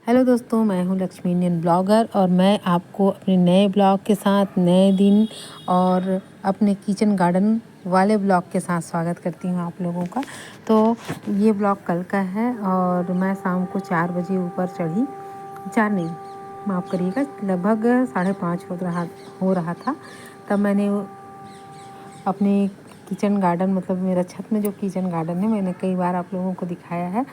Hello दोस्तों, मैं हूं लक्ष्मी इंडियन ब्लॉगर और मैं आपको अपने नए ब्लॉग के साथ नए दिन और अपने किचन गार्डन वाले ब्लॉग के साथ स्वागत करती हूं आप लोगों का। तो ये ब्लॉग कल का है और मैं शाम को 4 बजे ऊपर चढ़ी, 4 नहीं माफ़ करिएगा, लगभग 5:30 हो रहा था। तब मैंने अपने किचन गार्डन, मतलब मेरा छत में जो किचन गार्डन है, मैंने कई बार आप लोगों को दिखाया है,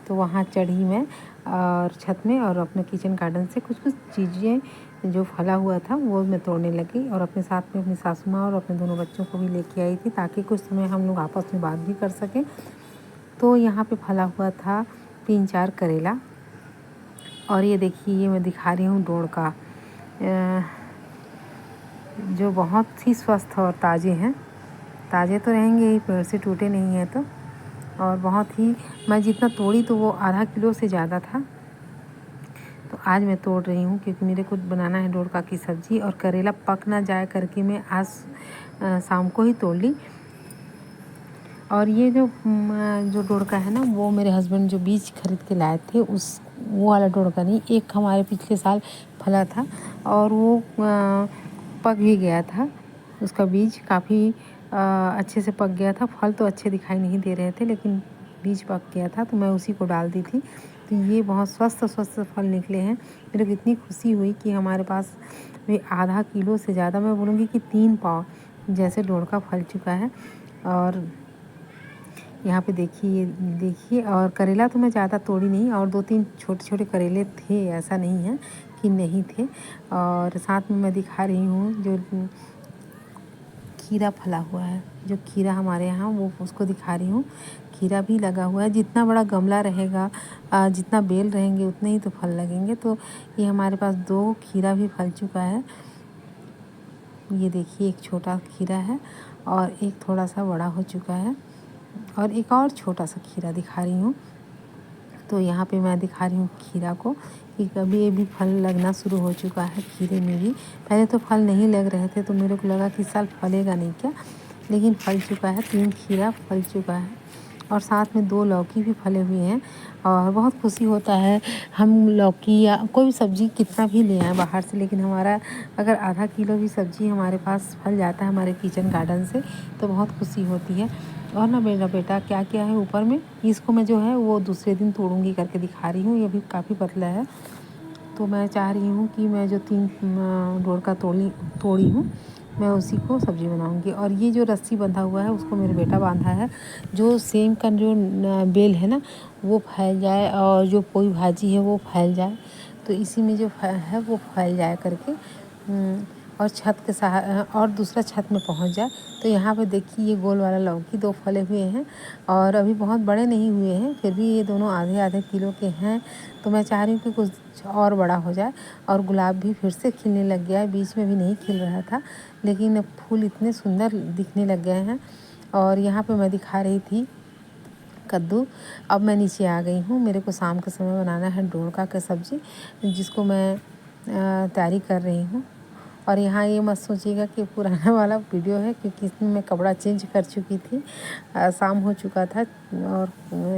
तो वहाँ चढ़ी मैं और छत में और अपने किचन गार्डन से कुछ चीज़ें जो फला हुआ था वो मैं तोड़ने लगी और अपने साथ में अपनी सासू माँ और अपने दोनों बच्चों को भी लेके आई थी ताकि कुछ समय हम लोग आपस में बात भी कर सकें। तो यहाँ पे फला हुआ था 3-4 करेला और ये देखिए, ये मैं दिखा रही हूँ डोड़ का, जो बहुत ही स्वस्थ और ताज़े हैं। ताज़े तो रहेंगे ही, पेड़ से टूटे नहीं हैं तो। और बहुत ही, मैं जितना तोड़ी तो वो आधा किलो से ज़्यादा था। तो आज मैं तोड़ रही हूँ क्योंकि मेरे को बनाना है डोड़का की सब्ज़ी और करेला पक ना जाए करके मैं आज शाम को ही तोड़ ली। और ये जो डोड़का है ना, वो मेरे हस्बैंड जो बीज खरीद के लाए थे, वो वाला डोड़का नहीं, एक हमारे पिछले साल फला था और वो पक भी गया था। उसका बीज काफ़ी अच्छे से पक गया था। फल तो अच्छे दिखाई नहीं दे रहे थे लेकिन बीज पक गया था, तो मैं उसी को डाल दी थी। तो ये बहुत स्वस्थ फल निकले हैं। मेरे को इतनी खुशी हुई कि हमारे पास भी आधा किलो से ज़्यादा, मैं बोलूँगी कि 3 पाव जैसे डोड़का फल चुका है। और यहाँ पे देखिए, और करेला तो मैं ज़्यादा तोड़ी नहीं, और 2-3 छोटे-छोटे करेले थे, ऐसा नहीं है कि नहीं थे। और साथ में मैं दिखा रही हूँ जो खीरा फला हुआ है, जो खीरा हमारे यहाँ, वो उसको दिखा रही हूँ। खीरा भी लगा हुआ है। जितना बड़ा गमला रहेगा, जितना बेल रहेंगे उतने ही तो फल लगेंगे। तो ये हमारे पास 2 खीरा भी फल चुका है। ये देखिए, एक छोटा खीरा है और एक थोड़ा सा बड़ा हो चुका है और एक और छोटा सा खीरा दिखा रही हूँ। तो यहाँ पे मैं दिखा रही हूँ खीरा को कि कभी ये भी फल लगना शुरू हो चुका है खीरे में भी। पहले तो फल नहीं लग रहे थे तो मेरे को लगा कि इस साल फलेगा नहीं क्या, लेकिन फल चुका है। 3 खीरा फल चुका है और साथ में 2 लौकी भी फले हुए हैं। और बहुत खुशी होता है, हम लौकी या कोई भी सब्ज़ी कितना भी ले आएँ बाहर से, लेकिन हमारा अगर आधा किलो भी सब्ज़ी हमारे पास फल जाता है हमारे किचन गार्डन से, तो बहुत खुशी होती है। और ना मेरा बेटा क्या क्या है ऊपर में, इसको मैं जो है वो दूसरे दिन तोड़ूंगी करके दिखा रही हूँ। ये भी काफ़ी पतला है, तो मैं चाह रही हूँ कि मैं जो 3 डोड़का तोड़ी हूँ, मैं उसी को सब्ज़ी बनाऊंगी। और ये जो रस्सी बंधा हुआ है उसको मेरे बेटा बांधा है, जो सेम का जो बेल है ना वो फैल जाए और जो कोई भाजी है वो फैल जाए, तो इसी में जो है वो फैल जाए करके, और छत के और दूसरा छत में पहुंच जाए। तो यहाँ पे देखिए, ये गोल वाला लौकी 2 फले हुए हैं और अभी बहुत बड़े नहीं हुए हैं, फिर भी ये दोनों आधे आधे किलो के हैं। तो मैं चाह रही हूँ कि कुछ और बड़ा हो जाए। और गुलाब भी फिर से खिलने लग गया है, बीच में भी नहीं खिल रहा था, लेकिन फूल इतने सुंदर दिखने लग गए हैं। और यहाँ पे मैं दिखा रही थी कद्दू। अब मैं नीचे आ गई हूँ, मेरे को शाम के समय बनाना है डोड़का की सब्ज़ी, जिसको मैं तैयारी कर रही हूँ। और यहाँ ये मत सोचिएगा कि पुराना वाला वीडियो है, क्योंकि इसमें मैं कपड़ा चेंज कर चुकी थी, शाम हो चुका था और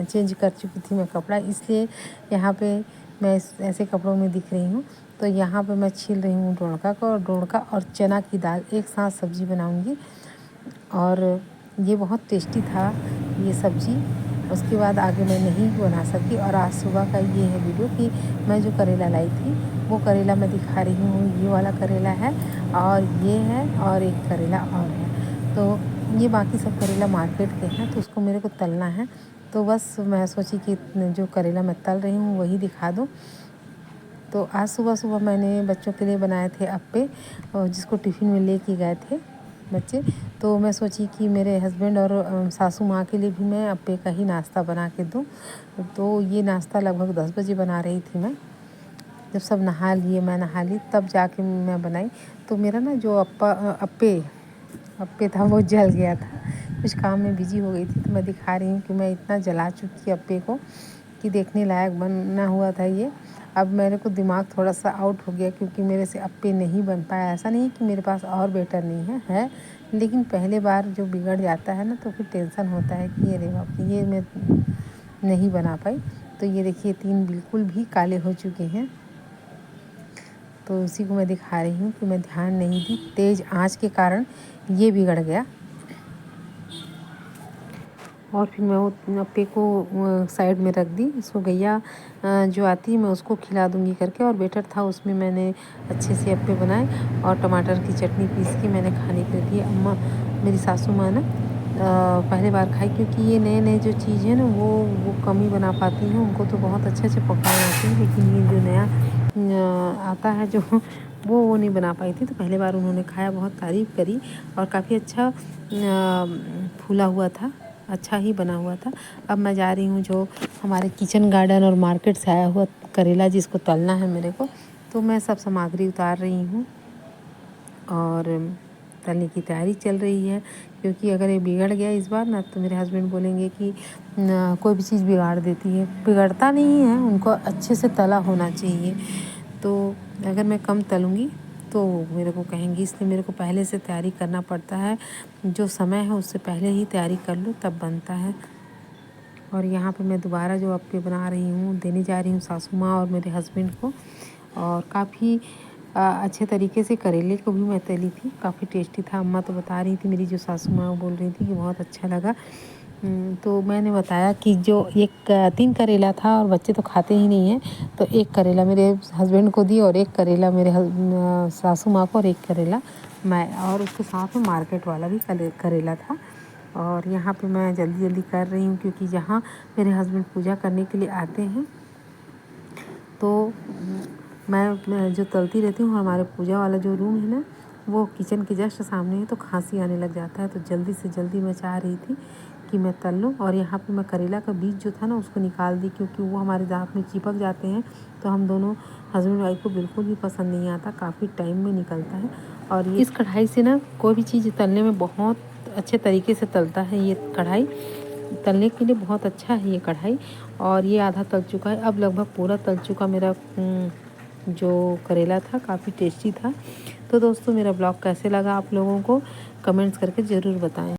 चेंज कर चुकी थी मैं कपड़ा, इसलिए यहाँ पे मैं ऐसे कपड़ों में दिख रही हूँ। तो यहाँ पे मैं छील रही हूँ डोड़का और चना की दाल एक साथ सब्ज़ी बनाऊँगी। और ये बहुत टेस्टी था ये सब्ज़ी। उसके बाद आगे मैं नहीं बना सकी। और आज सुबह का ये है वीडियो कि मैं जो करेला लाई थी वो करेला मैं दिखा रही हूँ। ये वाला करेला है और ये है और एक करेला और है। तो ये बाकी सब करेला मार्केट के हैं, तो उसको मेरे को तलना है। तो बस मैं सोची कि जो करेला मैं तल रही हूँ वही दिखा दूँ। तो आज सुबह मैंने बच्चों के लिए बनाए थे अप्पे, और जिसको टिफ़िन में ले के गए थे बच्चे। तो मैं सोची कि मेरे हस्बैंड और सासू माँ के लिए भी मैं अप्पे का ही नाश्ता बना के दूँ। तो ये नाश्ता लगभग 10 बजे बना रही थी मैं। जब सब नहा लिए, मैं नहा ली, तब जाके मैं बनाई। तो मेरा ना जो अप्पे था वो जल गया था, कुछ काम में बिजी हो गई थी। तो मैं दिखा रही हूँ कि मैं इतना जला चुकी अप्पे को कि देखने लायक बना हुआ था ये। अब मेरे को दिमाग थोड़ा सा आउट हो गया क्योंकि मेरे से अप्पे नहीं बन पाया। ऐसा नहीं कि मेरे पास और बेटर नहीं है, लेकिन पहले बार जो बिगड़ जाता है ना, तो फिर टेंशन होता है कि अरे बाप रे, ये मैं नहीं बना पाई। तो तो ये देखिए 3 बिल्कुल भी काले हो चुके हैं। तो उसी को मैं दिखा रही हूँ कि मैं ध्यान नहीं दी, तेज़ आंच के कारण ये बिगड़ गया। और फिर मैं वो अप्पे को साइड में रख दी। इसको गैया जो आती है मैं उसको खिला दूँगी करके, और बेटर था उसमें मैंने अच्छे से अप्पे बनाए और टमाटर की चटनी पीस के मैंने खाने के लिए दी। अम्मा मेरी सासू माँ ना पहली बार खाई, क्योंकि ये नए-नए जो चीज़ है ना वो कम ही बना पाती हैं। उनको तो बहुत अच्छे-अच्छे पकवान आते हैं, लेकिन ये जो नया आता है जो वो नहीं बना पाई थी। तो पहली बार उन्होंने खाया, बहुत तारीफ़ करी और काफ़ी अच्छा फूला हुआ था, अच्छा ही बना हुआ था। अब मैं जा रही हूँ जो हमारे किचन गार्डन और मार्केट से आया हुआ करेला जिसको तलना है मेरे को, तो मैं सब सामग्री उतार रही हूँ और तलने की तैयारी चल रही है। क्योंकि अगर ये बिगड़ गया इस बार ना, तो मेरे हस्बैंड बोलेंगे कि कोई भी चीज़ बिगाड़ देती है। बिगड़ता नहीं है, उनको अच्छे से तला होना चाहिए। तो अगर मैं कम तलूँगी तो मेरे को कहेंगी, इसलिए मेरे को पहले से तैयारी करना पड़ता है। जो समय है उससे पहले ही तैयारी कर लो तब बनता है। और यहाँ पे मैं दोबारा जो अप्पे बना रही हूँ, देने जा रही हूँ सासू माँ और मेरे हस्बैंड को। और काफ़ी अच्छे तरीके से करेले को भी मैं तली थी, काफ़ी टेस्टी था। अम्मा तो बता रही थी, मेरी जो सासू माँ वो बोल रही थी कि बहुत अच्छा लगा। तो मैंने बताया कि जो 3 करेला था और बच्चे तो खाते ही नहीं हैं, तो 1 करेला मेरे हस्बैंड को दी और 1 करेला मेरे सासू माँ को और 1 करेला मैं, और उसके साथ में मार्केट वाला भी करेला था। और यहाँ पे मैं जल्दी कर रही हूँ, क्योंकि जहाँ मेरे हस्बैंड पूजा करने के लिए आते हैं तो मैं जो तलती रहती हूँ। हमारे पूजा वाला जो रूम है ना, वो किचन के जस्ट सामने है, तो खांसी आने लग जाता है। तो जल्दी से जल्दी मैं चाह रही थी कि मैं तल लूँ। और यहाँ पे मैं करेला का बीज जो था ना उसको निकाल दी, क्योंकि वो हमारे दाँत में चिपक जाते हैं। तो हम दोनों हस्बैंड वाइफ को बिल्कुल भी पसंद नहीं आता, काफ़ी टाइम में निकलता है। और इस कढ़ाई से ना कोई भी चीज़ तलने में बहुत अच्छे तरीके से तलता है। ये कढ़ाई तलने के लिए बहुत अच्छा है ये कढ़ाई। और ये आधा तल चुका है, अब लगभग पूरा तल चुका मेरा जो करेला था, काफ़ी टेस्टी था। तो दोस्तों मेरा ब्लॉग कैसे लगा आप लोगों को कमेंट्स करके ज़रूर बताएं।